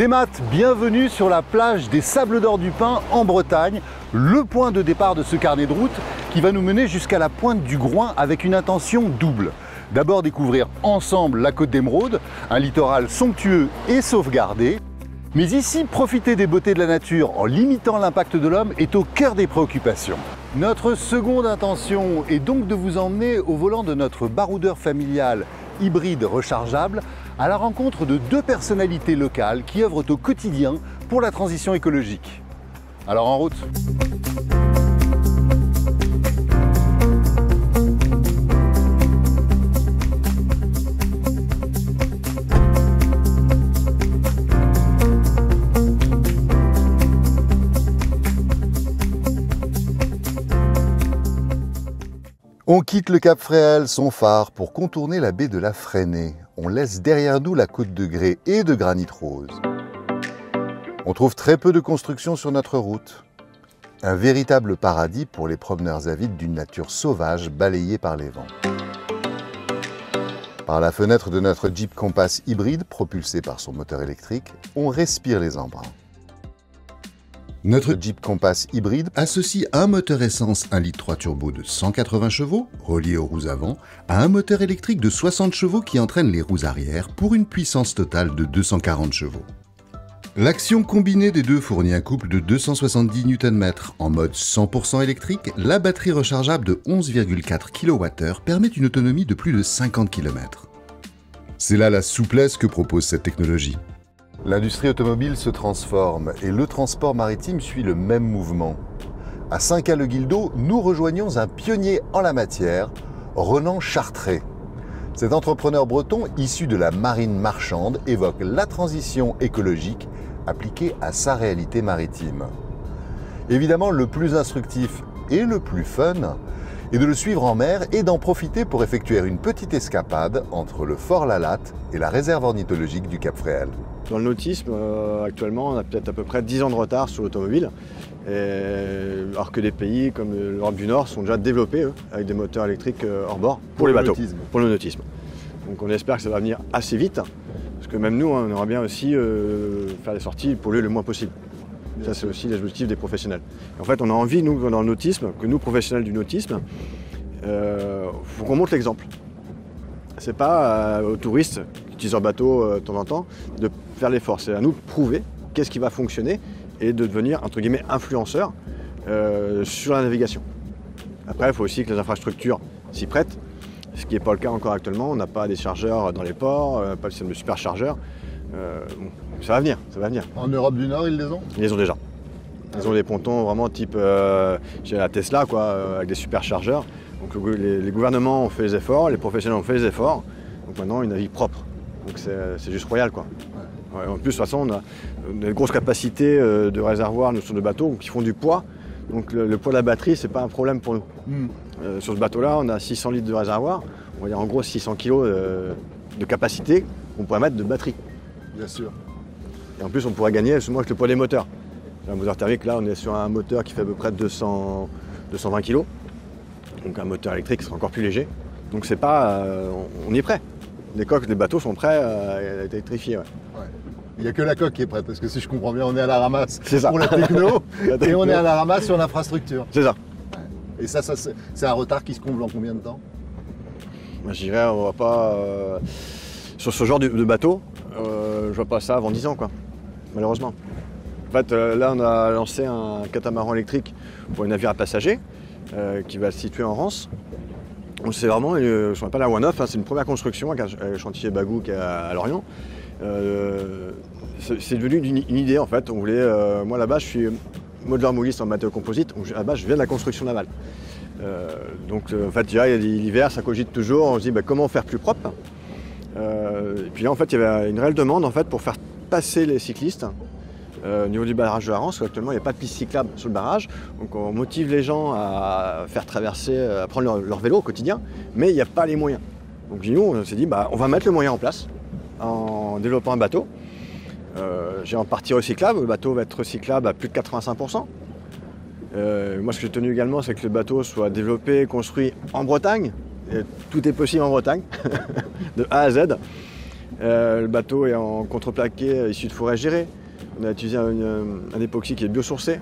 Des maths, bienvenue sur la plage des Sables d'Or du Pin en Bretagne, le point de départ de ce carnet de route qui va nous mener jusqu'à la pointe du Groin avec une intention double. D'abord découvrir ensemble la côte d'Émeraude, un littoral somptueux et sauvegardé. Mais ici, profiter des beautés de la nature en limitant l'impact de l'homme est au cœur des préoccupations. Notre seconde intention est donc de vous emmener au volant de notre baroudeur familial hybride rechargeable à la rencontre de deux personnalités locales qui œuvrent au quotidien pour la transition écologique. Alors en route! On quitte le Cap Fréhel, son phare, pour contourner la baie de la Fresnay. On laisse derrière nous la côte de grès et de granit rose. On trouve très peu de constructions sur notre route. Un véritable paradis pour les promeneurs avides d'une nature sauvage balayée par les vents. Par la fenêtre de notre Jeep Compass hybride, propulsé par son moteur électrique, on respire les embruns. Notre Jeep Compass hybride associe un moteur essence 1,3 litre turbo de 180 chevaux, relié aux roues avant, à un moteur électrique de 60 chevaux qui entraîne les roues arrière pour une puissance totale de 240 chevaux. L'action combinée des deux fournit un couple de 270 Nm. En mode 100% électrique, la batterie rechargeable de 11,4 kWh permet une autonomie de plus de 50 km. C'est là la souplesse que propose cette technologie. L'industrie automobile se transforme et le transport maritime suit le même mouvement. À Saint-Caux-le-Guildo, nous rejoignons un pionnier en la matière, Ronan Chartré. Cet entrepreneur breton, issu de la marine marchande, évoque la transition écologique appliquée à sa réalité maritime. Évidemment, le plus instructif et le plus fun est de le suivre en mer et d'en profiter pour effectuer une petite escapade entre le Fort Lalatte et la réserve ornithologique du Cap Fréhel. Dans le nautisme, actuellement, on a peut-être à peu près 10 ans de retard sur l'automobile, alors que des pays comme l'Europe du Nord sont déjà développés avec des moteurs électriques hors bord pour les bateaux, pour le nautisme. Donc on espère que ça va venir assez vite, parce que même nous, on aimerait bien aussi faire des sorties polluer le moins possible. Ça, c'est aussi l'objectif des professionnels. Et en fait, on a envie, nous, dans le nautisme, que nous, professionnels du nautisme, faut qu'on montre l'exemple. C'est pas aux touristes qui utilisent leur bateau de temps en temps de faire l'effort. C'est à nous de prouver qu'est-ce qui va fonctionner et de devenir, entre guillemets, influenceurs sur la navigation. Après, il faut aussi que les infrastructures s'y prêtent, ce qui n'est pas le cas encore actuellement. On n'a pas des chargeurs dans les ports, pas de système de superchargeurs. Bon, ça va venir, ça va venir. En Europe du Nord, ils les ont? Ils les ont déjà. Ils ont des pontons vraiment type chez la Tesla, quoi, avec des superchargeurs. Donc les gouvernements ont fait les efforts, les professionnels ont fait les efforts. Donc maintenant, ils naviguent propre. Donc c'est juste royal, quoi. Ouais, en plus, de toute façon, on a une grosse capacité de réservoirs sur le bateau qui font du poids. Donc le poids de la batterie, c'est pas un problème pour nous. Sur ce bateau-là, on a 600 litres de réservoir. On va dire en gros 600 kg de capacité qu'on pourrait mettre de batterie. Bien sûr. Et en plus, on pourrait gagner justement avec le poids des moteurs. Un moteur thermique, là, on est sur un moteur qui fait à peu près 220 kg. Donc un moteur électrique sera encore plus léger. Donc c'est pas, on y est prêt. Les coques des bateaux sont prêts à être électrifiés. Ouais. Ouais. Il n'y a que la coque qui est prête, parce que si je comprends bien, on est à la ramasse ça. Pour la techno, et on est à la ramasse sur l'infrastructure. C'est ça. Et ça c'est un retard qui se comble en combien de temps? Je dirais, on va pas... sur ce genre de bateau, je vois pas ça avant 10 ans, quoi, malheureusement. En fait, là, on a lancé un catamaran électrique pour les navires à passagers, qui va se situer en Rance. C'est vraiment, je ne pas la One Off, c'est une première construction avec un chantier Bagou qui est à Lorient. C'est devenu une idée, en fait. On voulait, moi là-bas, je suis modeleur mouliste en matériaux composites, donc là-bas, je viens de la construction navale. Donc en fait, l'hiver, ça cogite toujours, on se dit comment faire plus propre. Et puis là, en fait, il y avait une réelle demande en fait, pour faire passer les cyclistes au niveau du barrage de la Rance, où actuellement, il n'y a pas de piste cyclable sur le barrage. Donc on motive les gens à faire traverser, à prendre leur vélo au quotidien, mais il n'y a pas les moyens. Donc nous, on s'est dit, on va mettre le moyen en place en développant un bateau. J'ai en partie recyclable, le bateau va être recyclable à plus de 85%. Moi, ce que j'ai tenu également, c'est que le bateau soit développé, construit en Bretagne. Et tout est possible en Bretagne, de A à Z. Le bateau est en contreplaqué issu de forêt gérée. On a utilisé un époxy qui est biosourcé.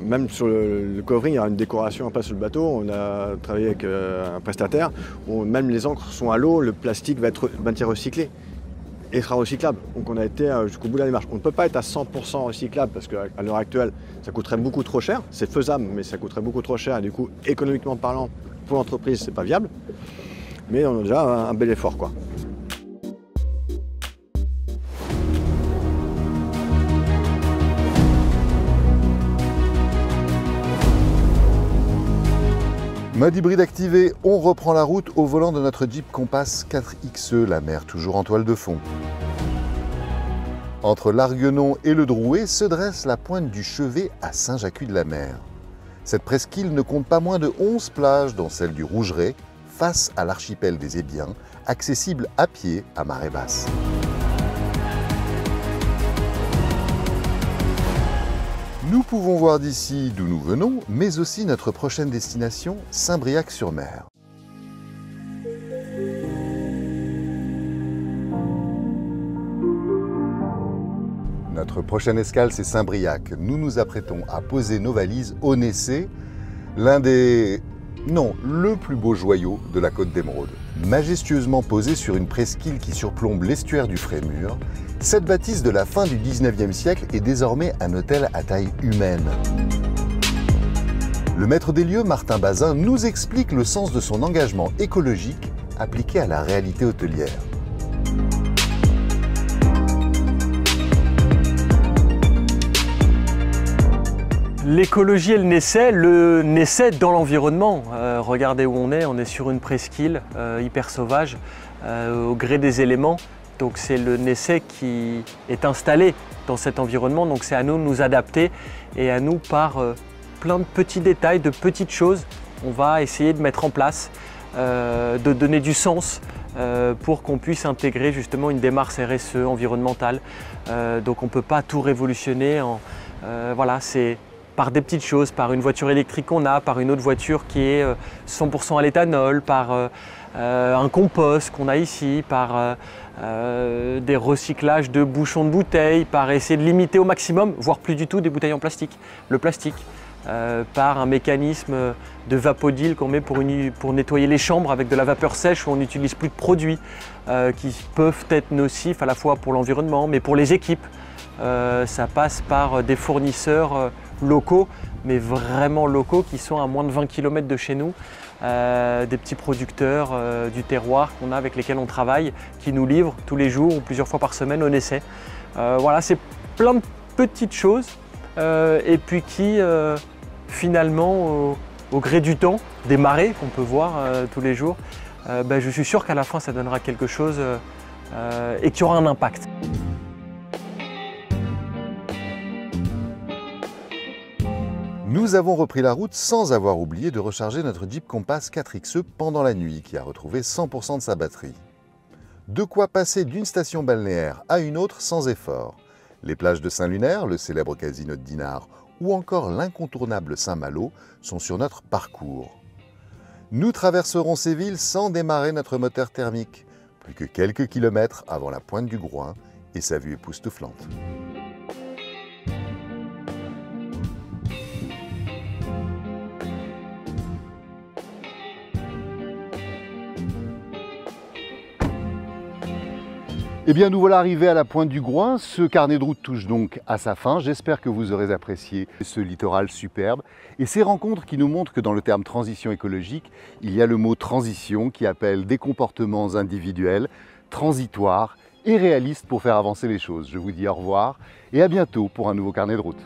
Même sur le covering, il y aura une décoration après sur le bateau. On a travaillé avec un prestataire où même les encres sont à l'eau, le plastique va être recyclé et sera recyclable. Donc on a été jusqu'au bout de la démarche. On ne peut pas être à 100% recyclable parce qu'à l'heure actuelle, ça coûterait beaucoup trop cher. C'est faisable, mais ça coûterait beaucoup trop cher. Et du coup, économiquement parlant, pour l'entreprise, c'est pas viable. Mais on a déjà un bel effort, quoi. Mode hybride activé, on reprend la route au volant de notre Jeep Compass 4XE, la mer toujours en toile de fond. Entre l'Arguenon et le Drouet se dresse la pointe du Chevet à Saint-Jacques-de-la-Mer. Cette presqu'île ne compte pas moins de 11 plages, dont celle du Rougeret, face à l'archipel des Ébiens, accessible à pied à marée basse. Nous pouvons voir d'ici d'où nous venons, mais aussi notre prochaine destination, Saint-Briac-sur-Mer. Notre prochaine escale, c'est Saint-Briac. Nous nous apprêtons à poser nos valises au Nessé, l'un des... non, le plus beau joyau de la côte d'Émeraude. Majestueusement posé sur une presqu'île qui surplombe l'estuaire du Frémur, cette bâtisse de la fin du 19e siècle est désormais un hôtel à taille humaine. Le maître des lieux, Martin Bazin, nous explique le sens de son engagement écologique appliqué à la réalité hôtelière. L'écologie et le Nessé dans l'environnement. Regardez où on est sur une presqu'île hyper sauvage, au gré des éléments. Donc c'est le Nessé qui est installé dans cet environnement, donc c'est à nous de nous adapter et à nous par plein de petits détails, de petites choses, on va essayer de mettre en place, de donner du sens pour qu'on puisse intégrer justement une démarche RSE environnementale. Donc on ne peut pas tout révolutionner, voilà, c'est par des petites choses, par une voiture électrique qu'on a, par une autre voiture qui est 100% à l'éthanol, par un compost qu'on a ici, par des recyclages de bouchons de bouteilles, par essayer de limiter au maximum, voire plus du tout, des bouteilles en plastique, le plastique, par un mécanisme de vapodil qu'on met pour nettoyer les chambres avec de la vapeur sèche où on n'utilise plus de produits qui peuvent être nocifs à la fois pour l'environnement mais pour les équipes. Ça passe par des fournisseurs locaux, mais vraiment locaux qui sont à moins de 20 km de chez nous. Des petits producteurs du terroir qu'on a avec lesquels on travaille, qui nous livrent tous les jours ou plusieurs fois par semaine au Nessé. Voilà, c'est plein de petites choses et puis qui finalement au gré du temps, des marées qu'on peut voir tous les jours, je suis sûr qu'à la fin ça donnera quelque chose et qui aura un impact. Nous avons repris la route sans avoir oublié de recharger notre Jeep Compass 4XE pendant la nuit, qui a retrouvé 100% de sa batterie. De quoi passer d'une station balnéaire à une autre sans effort. Les plages de Saint-Lunaire, le célèbre casino de Dinard, ou encore l'incontournable Saint-Malo sont sur notre parcours. Nous traverserons ces villes sans démarrer notre moteur thermique, plus que quelques kilomètres avant la pointe du Groin et sa vue époustouflante. Eh bien, nous voilà arrivés à la pointe du Groin. Ce carnet de route touche donc à sa fin. J'espère que vous aurez apprécié ce littoral superbe et ces rencontres qui nous montrent que dans le terme transition écologique, il y a le mot transition qui appelle des comportements individuels, transitoires et réalistes pour faire avancer les choses. Je vous dis au revoir et à bientôt pour un nouveau carnet de route.